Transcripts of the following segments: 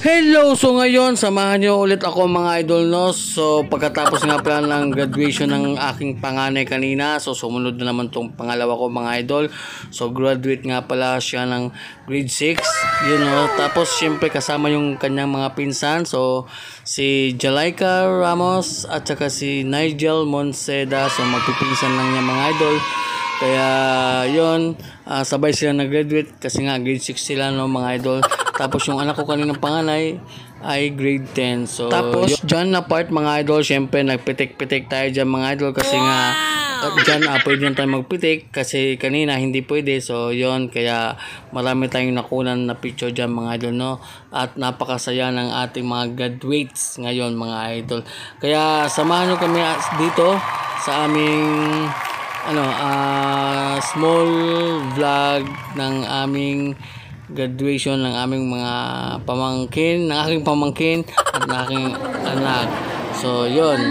Hello! So ngayon, samahan nyo ulit ako mga idol, no? So pagkatapos nga pala ng graduation ng aking panganay kanina, so sumunod na naman tong pangalawa ko mga idol. So graduate nga pala siya ng grade 6, you know. Tapos syempre kasama yung kanyang mga pinsan. So si Jalaika Ramos at saka si Nigel Monseda. So magpipinsan lang niya mga idol. Kaya yun, sabay sila nag-graduate kasi nga grade 6 sila, no mga idol. Tapos yung anak ko kaninang panganay ay grade 10. So tapos dyan na part mga idol, syempre nagpitik-pitik tayo dyan mga idol kasi nga dyan pwede na tayo magpitik kasi kanina hindi pwede. So yun, kaya marami tayong nakunan na picture dyan mga idol, no? At napakasaya ng ating mga graduates ngayon mga idol. Kaya samahan nyo kami dito sa aming small vlog ng aming graduation ng aming mga pamangkin, ng aking pamangkin at ng aking anak. So yun,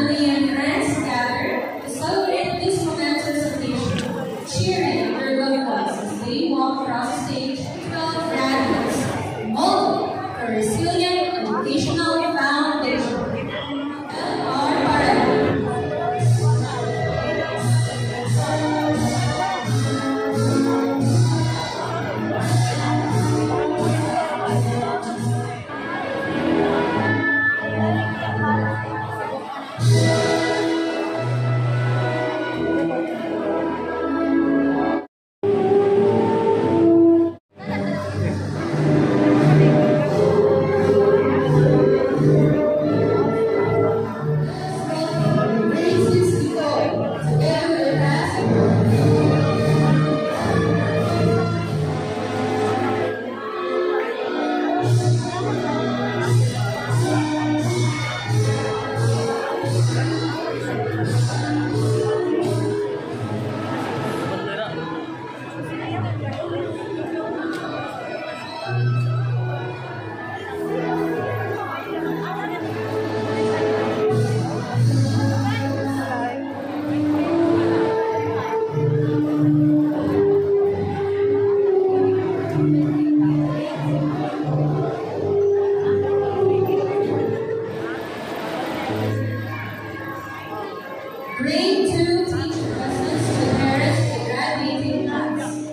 Grade 2 teacher lessons to parents to graduating class.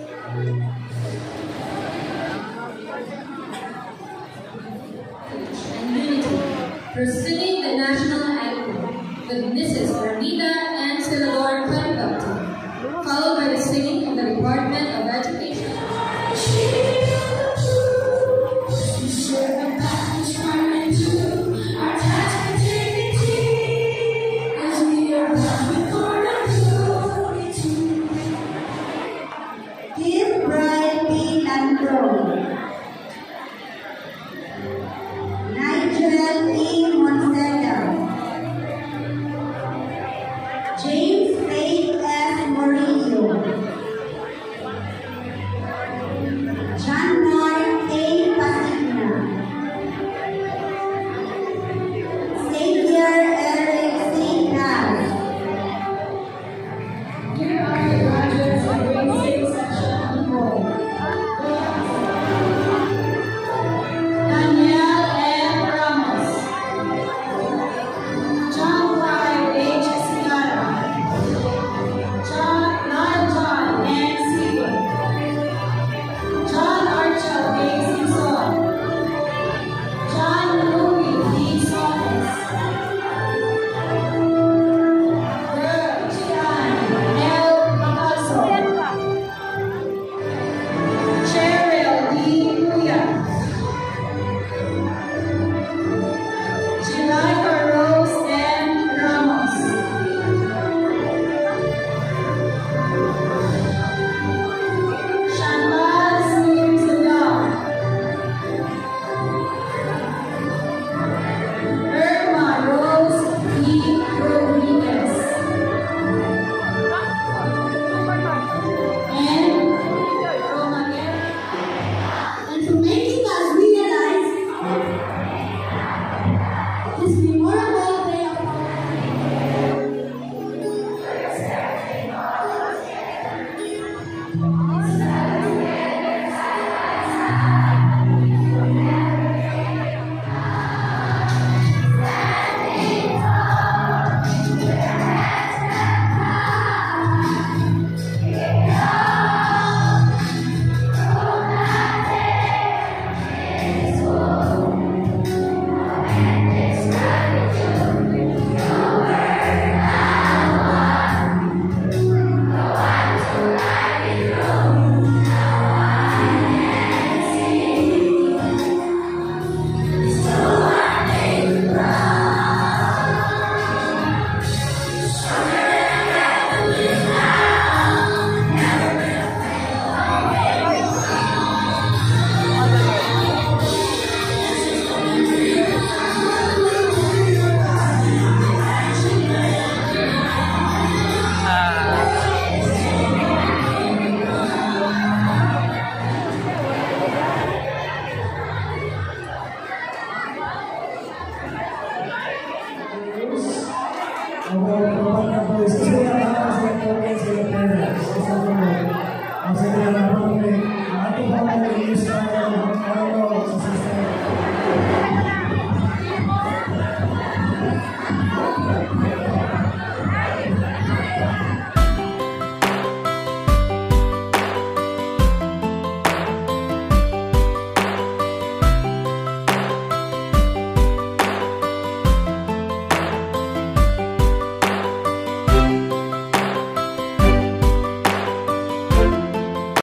And unity for singing the national anthem with Mrs. Armida and